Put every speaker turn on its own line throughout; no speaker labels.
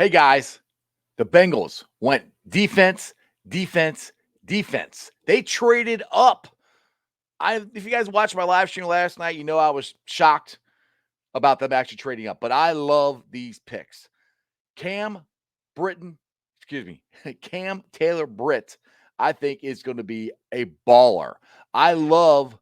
Hey guys, the Bengals went defense, defense, defense. They traded up. If you guys watched my live stream last night, you know I was shocked about them actually trading up. But I love these picks. Cam Britton, excuse me, Cam Taylor-Britt, I think is going to be a baller. I love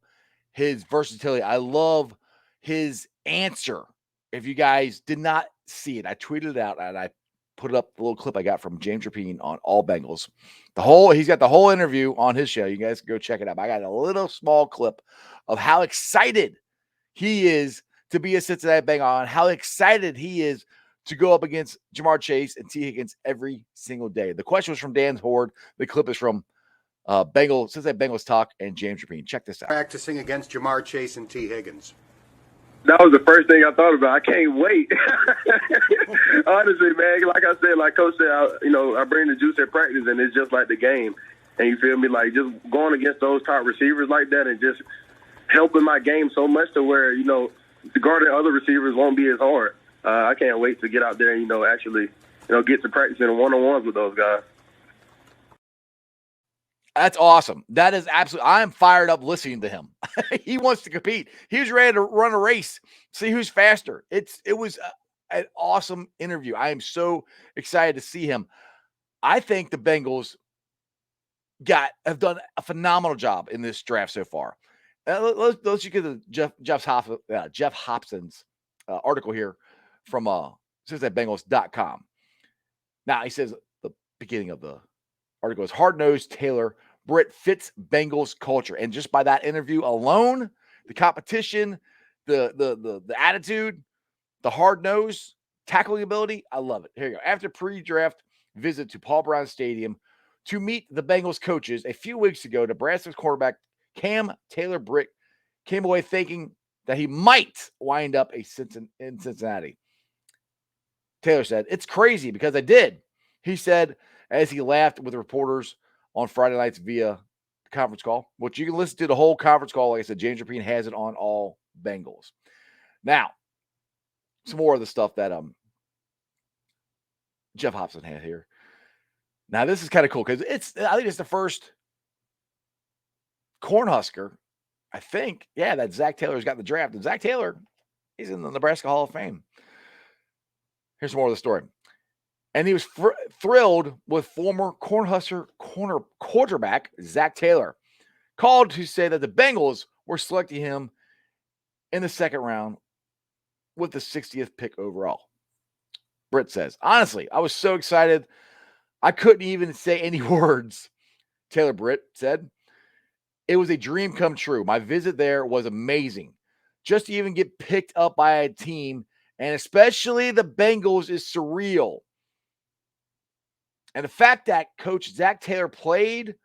his versatility. I love his answer. If you guys did not see it, I tweeted it out and I put up the little clip I got from James Rapine on All Bengals. He's got the whole interview on his show. You guys can go check it out. I got a little small clip of how excited he is to be a Cincinnati Bengal and how excited he is to go up against Jamar Chase and T. Higgins every single day. The question was from Dan Horde. The clip is from Cincinnati Bengals Talk and James Rapine. Check this out.
Practicing against Jamar Chase and T. Higgins.
That was the first thing I thought about. I can't wait. Honestly, man, like I said, like Coach said, I bring the juice at practice, and it's just like the game. And you feel me? Like just going against those top receivers like that and just helping my game so much to where, guarding other receivers won't be as hard. I can't wait to get out there and, actually, get to practice in one-on-ones with those guys.
That's awesome. That is absolutely. I am fired up listening to him. He wants to compete. He was ready to run a race, see who's faster. It was an awesome interview. I am so excited to see him. I think the Bengals have done a phenomenal job in this draft so far. Let's you get the Jeff Hobson's article here from CincinnatiBengals.com. Now he says the beginning of the article is hard-nosed Taylor-Britt fits Bengals culture. And just by that interview alone, the competition, the attitude, the hard-nosed tackling ability, I love it. Here you go. After pre-draft visit to Paul Brown Stadium to meet the Bengals coaches a few weeks ago, Nebraska's quarterback Cam Taylor-Britt came away thinking that he might wind up in Cincinnati. Taylor said, "It's crazy because I did." He said as he laughed with reporters on Friday nights via the conference call, which you can listen to the whole conference call. Like I said, James Rapine has it on All Bengals. Now, some more of the stuff that Jeff Hobson had here. Now, this is kind of cool because I think it's the first Cornhusker, I think, that Zach Taylor's got in the draft. And Zach Taylor, he's in the Nebraska Hall of Fame. Here's more of the story. And he was thrilled with former Cornhusker quarterback Zach Taylor, called to say that the Bengals were selecting him in the second round with the 60th pick overall. Britt says, "Honestly, I was so excited, I couldn't even say any words." Taylor-Britt said, "It was a dream come true. My visit there was amazing. Just to even get picked up by a team, and especially the Bengals, is surreal. And the fact that Coach Zach Taylor played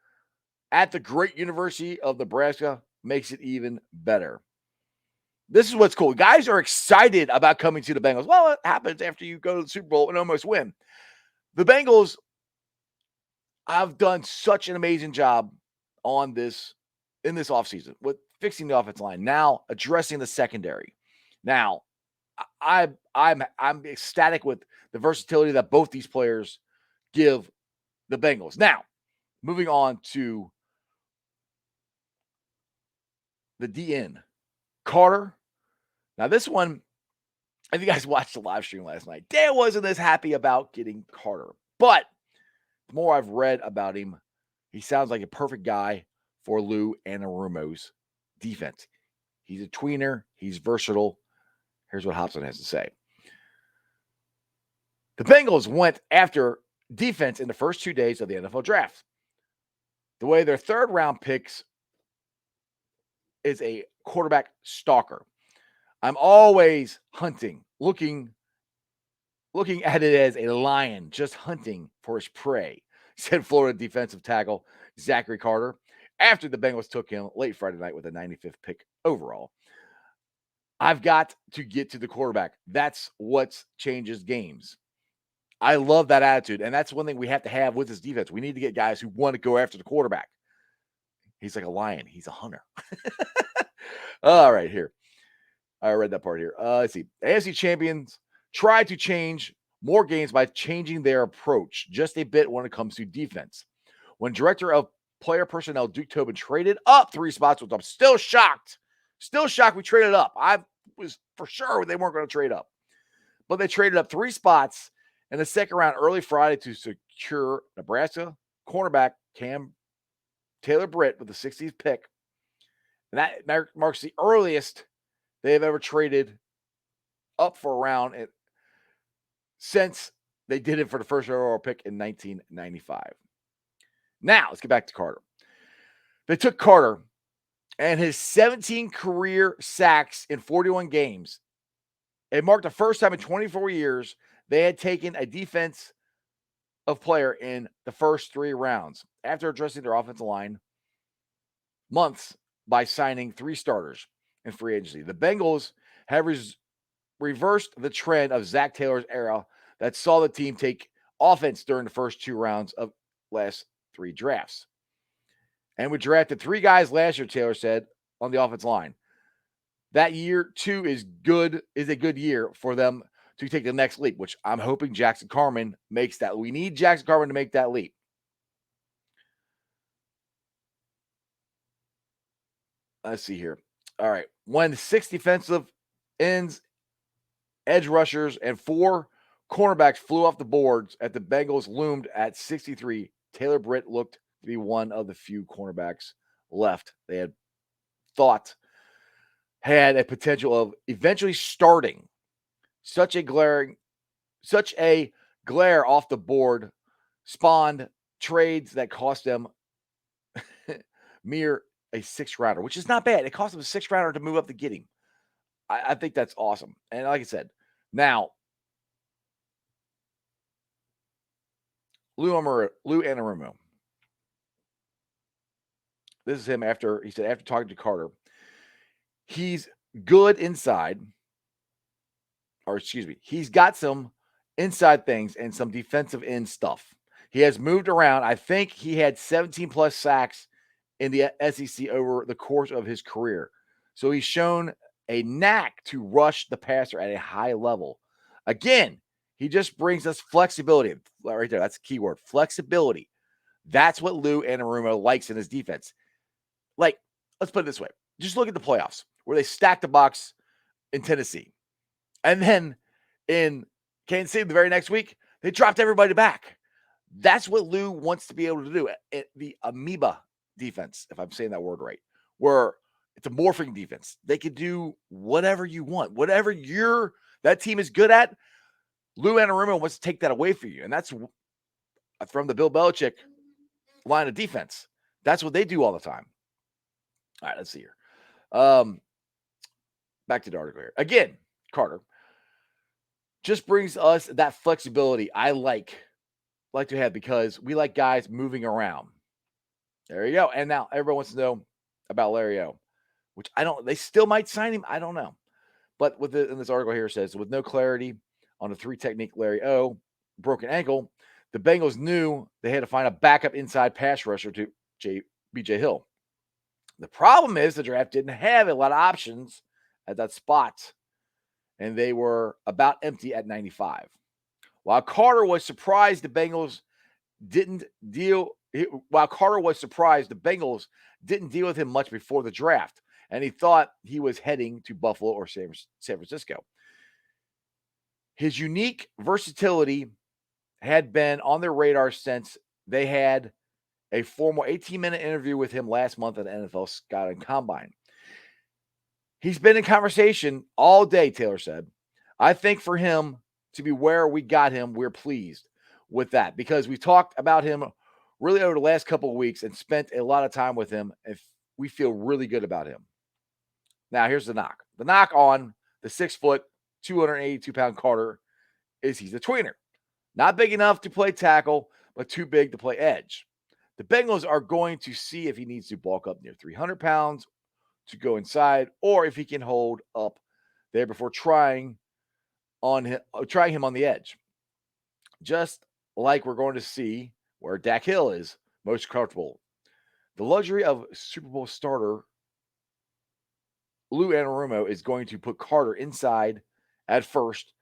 at the great University of Nebraska makes it even better." This is what's cool. Guys are excited about coming to the Bengals. Well, it happens after you go to the Super Bowl and almost win. The Bengals have done such an amazing job in this offseason with fixing the offensive line, now addressing the secondary. Now, I'm ecstatic with the versatility that both these players give the Bengals. Now, moving on to the DN, Carter. Now, this one, if you guys watched the live stream last night, Dan wasn't as happy about getting Carter. But the more I've read about him, he sounds like a perfect guy for Lou Anarumo's defense. He's a tweener. He's versatile. Here's what Hobson has to say. The Bengals went after defense in the first 2 days of the NFL draft. The way their third round picks is a quarterback stalker. I'm always hunting, looking at it as a lion just hunting for his prey, said Florida defensive tackle Zachary Carter after the Bengals took him late Friday night with a 95th pick overall. "I've got to get to the quarterback. That's what changes games." I love that attitude, and that's one thing we have to have with this defense. We need to get guys who want to go after the quarterback. He's like a lion. He's a hunter. All right, here. I read that part here. Let's see. AFC champions tried to change more games by changing their approach just a bit when it comes to defense. When director of player personnel Duke Tobin traded up 3 spots, which I'm still shocked. Still shocked we traded up. I was for sure they weren't going to trade up. But they traded up 3 spots in the second round early Friday to secure Nebraska cornerback Taylor-Britt with the 60th pick. And that marks the earliest they have ever traded up for a round since they did it for the first overall pick in 1995. Now, let's get back to Carter. They took Carter and his 17 career sacks in 41 games. It marked the first time in 24 years they had taken a defensive player in the first 3 rounds after addressing their offensive line months by signing 3 starters in free agency. The Bengals have reversed the trend of Zach Taylor's era that saw the team take offense during the first 2 rounds of last 3 drafts. And we drafted 3 guys last year, Taylor said, on the offensive line. That year 2 is a good year for them to take the next leap, which I'm hoping Jackson Carman makes that. We need Jackson Carman to make that leap. Let's see here. All right. When 6 defensive ends, edge rushers, and 4 cornerbacks flew off the boards at the Bengals loomed at 63, Taylor-Britt looked to be one of the few cornerbacks left they had thought had a potential of eventually starting. Such a glare off the board spawned trades that cost them mere a 6th rounder, which is not bad. It cost them a 6th rounder to move up to get him. I think that's awesome. And like I said, now Lou Anarumo. This is him after talking to Carter. He's good inside, he's got some inside things and some defensive end stuff. He has moved around. I think he had 17 plus sacks in the SEC over the course of his career. So he's shown a knack to rush the passer at a high level. Again, he just brings us flexibility. Right there, that's the key word, flexibility. That's what Lou Anarumo likes in his defense. Like, let's put it this way. Just look at the playoffs where they stacked the box in Tennessee. And then in Kansas City the very next week, they dropped everybody back. That's what Lou wants to be able to do. The amoeba defense, if I'm saying that word right, where it's a morphing defense. They can do whatever you want. Whatever that team is good at, Lou Anarumo wants to take that away from you. And that's from the Bill Belichick line of defense. That's what they do all the time. All right, let's see here. Back to the article here. Again, Carter just brings us that flexibility I like to have because we like guys moving around. There you go. And now everyone wants to know about Larry O, which they still might sign him. I don't know. But in this article here, it says, with no clarity on the 3 technique Larry O broken ankle, the Bengals knew they had to find a backup inside pass rusher to B.J. Hill. The problem is the draft didn't have a lot of options at that spot, and they were about empty at 95. While Carter was surprised the Bengals didn't deal with him much before the draft, and he thought he was heading to Buffalo or San Francisco. His unique versatility had been on their radar since they had a formal 18-minute interview with him last month at the NFL Scouting Combine. He's been in conversation all day, Taylor said. I think for him to be where we got him, we're pleased with that because we talked about him really over the last couple of weeks and spent a lot of time with him, and we feel really good about him. Now, here's the knock. The knock on the 6-foot, 282-pound Carter is he's a tweener. Not big enough to play tackle, but too big to play edge. The Bengals are going to see if he needs to bulk up near 300 pounds to go inside or if he can hold up there before trying him on the edge. Just like we're going to see where Dak Hill is most comfortable. The luxury of Super Bowl starter Lou Anarumo is going to put Carter inside at first,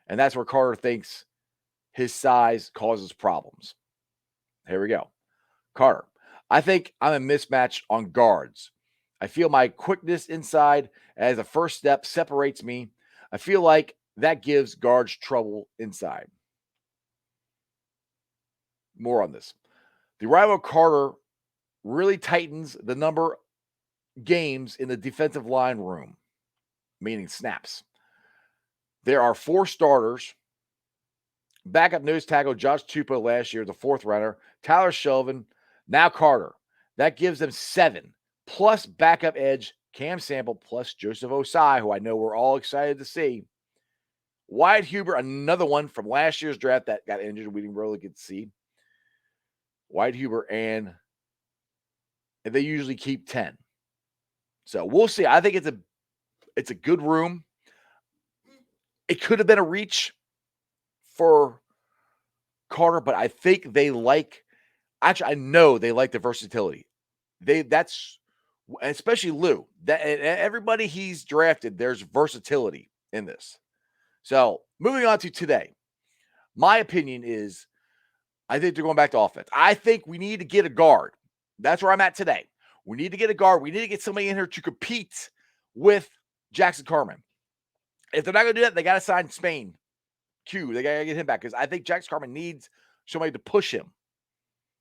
and that's where Carter thinks his size causes problems. Here we go. Carter. I think I'm a mismatch on guards. I feel my quickness inside as a first step separates me. I feel like that gives guards trouble inside. More on this. The arrival of Carter really tightens the number games in the defensive line room, meaning snaps. There are 4 starters. Backup nose tackle Josh Tupou last year, the 4th runner. Tyler Shelvin, now Carter. That gives them 7, plus backup edge Cam Sample, plus Joseph Osai, who I know we're all excited to see. Wyatt Huber, another one from last year's draft that got injured. We didn't really get to see. Wyatt Huber, and they usually keep 10. So we'll see. I think it's a good room. It could have been a reach for Carter, but I think they like, actually, I know they like the versatility. That's especially Lou. That everybody he's drafted, there's versatility in this. So moving on to today, my opinion is I think they're going back to offense. I think we need to get a guard. That's where I'm at today. We need to get a guard. We need to get somebody in here to compete with Jackson Carman. If they're not going to do that, they got to sign Spain. Q. They got to get him back because I think Jackson Carman needs somebody to push him.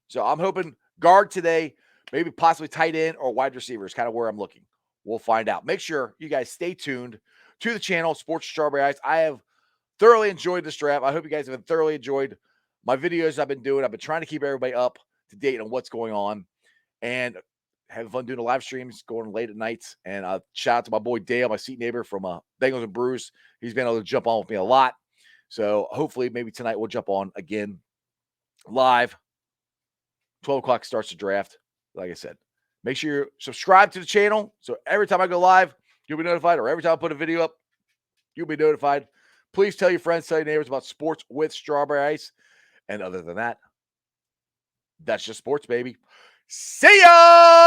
So I'm hoping guard today, maybe possibly tight end or wide receiver is kind of where I'm looking. We'll find out. Make sure you guys stay tuned to the channel, Sports Strawberry Ice. I have thoroughly enjoyed this draft. I hope you guys have thoroughly enjoyed my videos I've been doing. I've been trying to keep everybody up to date on what's going on and having fun doing the live streams, going late at nights. And shout out to my boy Dale, my seat neighbor from Bengals and Brews. He's been able to jump on with me a lot. So hopefully maybe tonight we'll jump on again live. 12 o'clock starts the draft. Like I said, make sure you subscribe to the channel. So every time I go live, you'll be notified, or every time I put a video up, you'll be notified. Please tell your friends, tell your neighbors about Sports with Strawberry Ice. And other than that, that's just sports, baby. See ya!